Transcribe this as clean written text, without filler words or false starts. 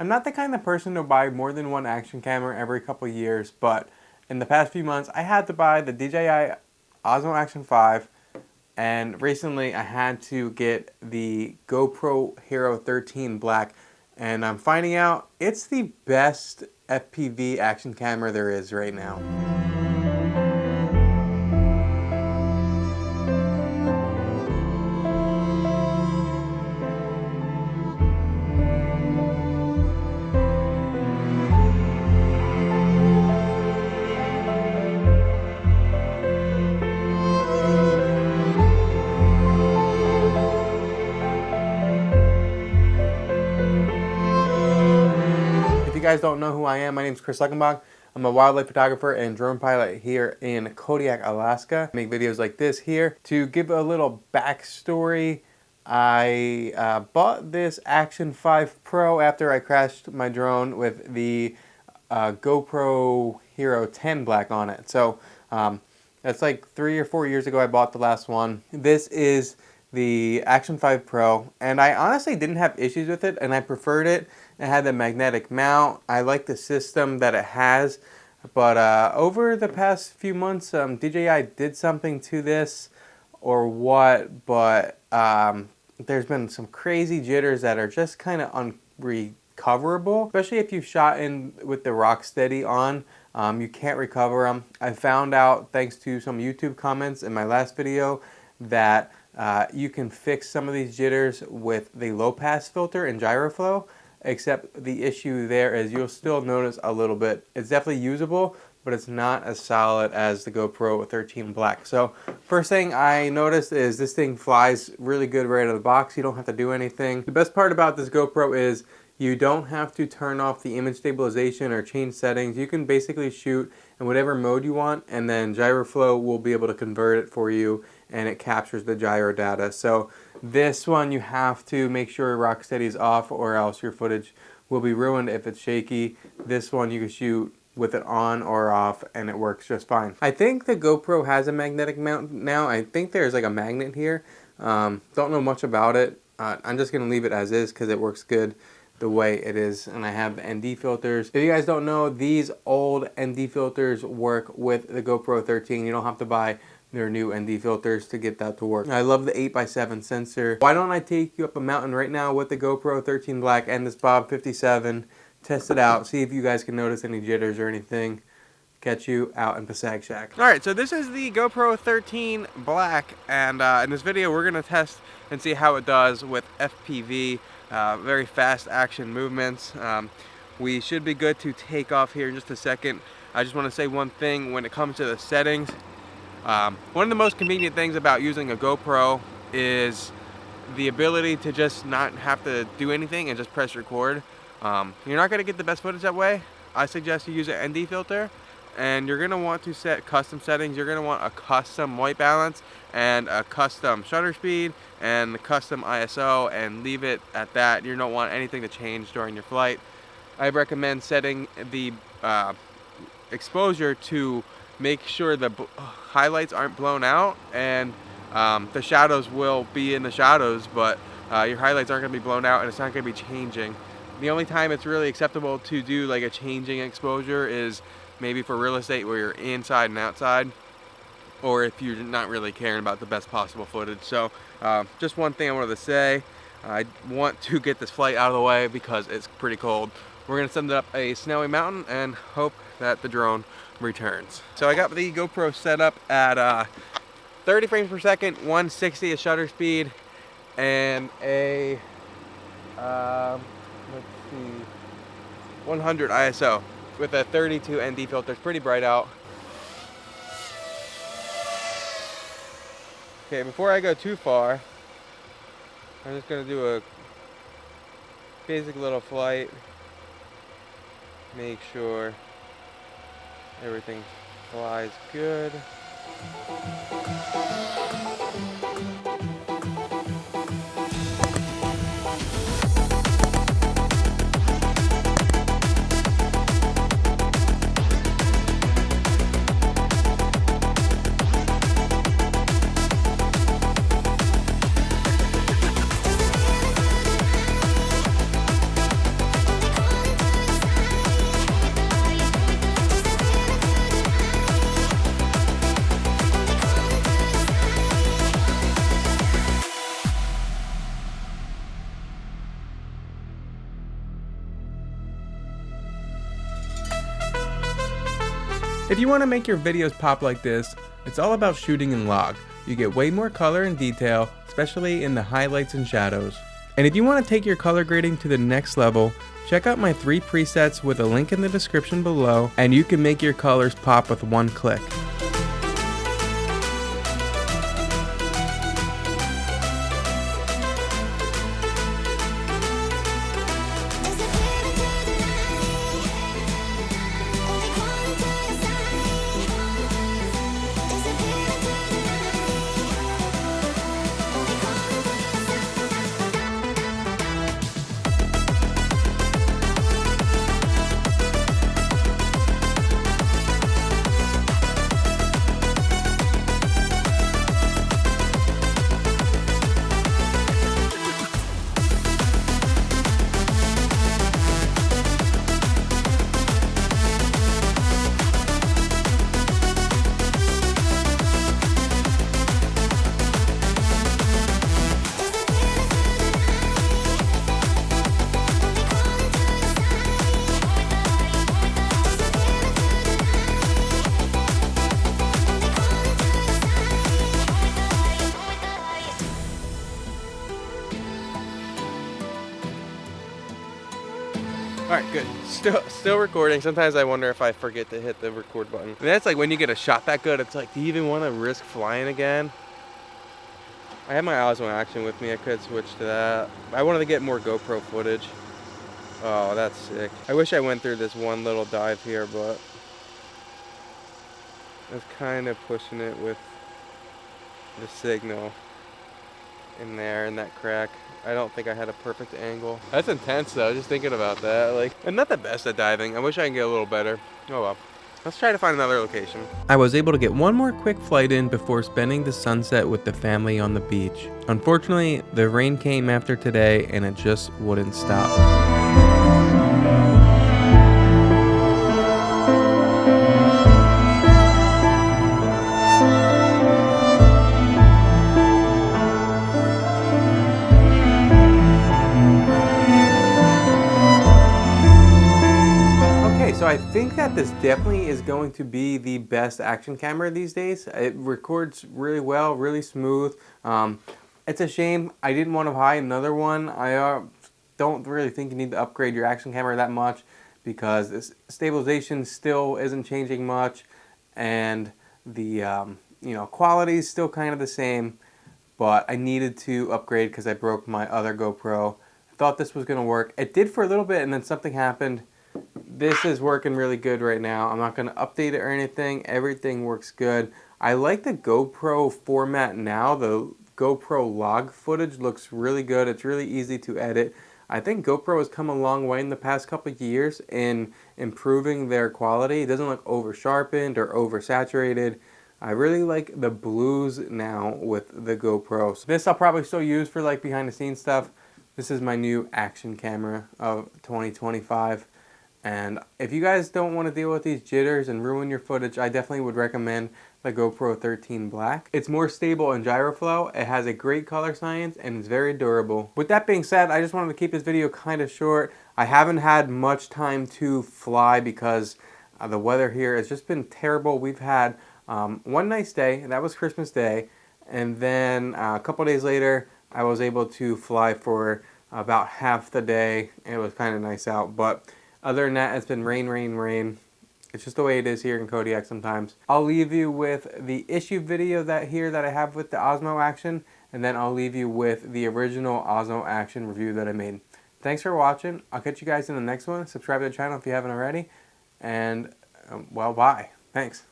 I'm not the kind of person to buy more than one action camera every couple years, but in the past few months I had to buy the DJI Osmo Action 5, and recently I had to get the GoPro Hero 13 Black, and I'm finding out it's the best FPV action camera there is right now. If you guys don't know who I am, my name is KrisLuckPhoto. I'm a wildlife photographer and drone pilot here in Kodiak, Alaska. I make videos like this here. To give a little backstory, I bought this Action 5 Pro after I crashed my drone with the GoPro Hero 10 Black on it. So that's like 3 or 4 years ago I bought the last one. This is the Action 5 Pro, and I honestly didn't have issues with it, and I preferred it. It had the magnetic mount. I like the system that it has, but over the past few months, DJI did something to this or what, but there's been some crazy jitters that are just kind of unrecoverable, especially if you've shot in with the Rocksteady on. You can't recover them. I found out, thanks to some YouTube comments in my last video, that you can fix some of these jitters with the low pass filter and GyroFlow, except the issue there is you'll still notice a little bit. It's definitely usable, but it's not as solid as the GoPro 13 Black. So first thing I noticed is this thing flies really good right out of the box. You don't have to do anything. The best part about this GoPro is you don't have to turn off the image stabilization or change settings. You can basically shoot in whatever mode you want, and then GyroFlow will be able to convert it for you, and it captures the gyro data. So this one you have to make sure Rocksteady is off, or else your footage will be ruined if it's shaky. This one you can shoot with it on or off and it works just fine. I think the GoPro has a magnetic mount now. I think there's like a magnet here. Don't know much about it. I'm just gonna leave it as is because it works good the way it is, and I have the ND filters. If you guys don't know, these old ND filters work with the GoPro 13. You don't have to buy their new ND filters to get that to work. I love the 8x7 sensor. Why don't I take you up a mountain right now with the GoPro 13 Black and this Bob 57, test it out, see if you guys can notice any jitters or anything. Catch you out in Pasag Shack. Alright, so this is the GoPro 13 Black, and in this video we're gonna test and see how it does with FPV, very fast action movements. We should be good to take off here in just a second. I just want to say one thing when it comes to the settings. One of the most convenient things about using a GoPro is the ability to just not have to do anything and just press record. You're not going to get the best footage that way. I suggest you use an ND filter, and you're going to want to set custom settings. You're going to want a custom white balance and a custom shutter speed and a custom ISO, and leave it at that. You don't want anything to change during your flight. I recommend setting the exposure to make sure the highlights aren't blown out, and the shadows will be in the shadows, but your highlights aren't going to be blown out and it's not going to be changing. The only time it's really acceptable to do like a changing exposure is maybe for real estate where you're inside and outside, or if you're not really caring about the best possible footage. So just one thing I wanted to say, I want to get this flight out of the way because it's pretty cold. We're going to send it up a snowy mountain and hope that the drone returns. So I got the GoPro set up at 30 frames per second, 160 is shutter speed, and a let's see, 100 ISO with a 32 ND filter. It's pretty bright out. Okay, before I go too far, I'm just going to do a basic little flight. Make sure everything flies good. If you want to make your videos pop like this, it's all about shooting in log. You get way more color and detail, especially in the highlights and shadows. And if you want to take your color grading to the next level, check out my 3 presets with a link in the description below, and you can make your colors pop with one click. Alright, good. Still recording. Sometimes I wonder if I forget to hit the record button. And that's like when you get a shot that good, it's like, do you even want to risk flying again? I have my Osmo Action with me. I could switch to that. I wanted to get more GoPro footage. Oh, that's sick. I wish I went through this one little dive here, but I was kind of pushing it with the signal in there in that crack. I don't think I had a perfect angle. That's intense though, just thinking about that. Like, I'm not the best at diving. I wish I could get a little better. Oh well. Let's try to find another location. I was able to get one more quick flight in before spending the sunset with the family on the beach. Unfortunately, the rain came after today and it just wouldn't stop. So I think that this definitely is going to be the best action camera these days. It records really well, really smooth. It's a shame I didn't want to buy another one. I don't really think you need to upgrade your action camera that much because this stabilization still isn't changing much, and the quality is still kind of the same. But I needed to upgrade because I broke my other GoPro. I thought this was going to work. It did for a little bit, and then something happened. This is working really good right now. I'm not going to update it or anything. Everything works good. I like the GoPro format now. The GoPro log footage looks really good. It's really easy to edit. I think GoPro has come a long way in the past couple of years in improving their quality. It doesn't look over sharpened or oversaturated. I really like the blues now with the GoPro. So this I'll probably still use for like behind the scenes stuff. This is my new action camera of 2025. And if you guys don't want to deal with these jitters and ruin your footage, I definitely would recommend the GoPro 13 Black. It's more stable in gyro flow, it has a great color science, and it's very durable. With that being said, I just wanted to keep this video kind of short. I haven't had much time to fly because the weather here has just been terrible. We've had one nice day, and that was Christmas Day, and then a couple days later, I was able to fly for about half the day. It was kind of nice out, but other than that, it's been rain, rain, rain. It's just the way it is here in Kodiak sometimes. I'll leave you with the issue video that I have with the Osmo Action, and then I'll leave you with the original Osmo Action review that I made. Thanks for watching. I'll catch you guys in the next one. Subscribe to the channel if you haven't already. And, well, bye. Thanks.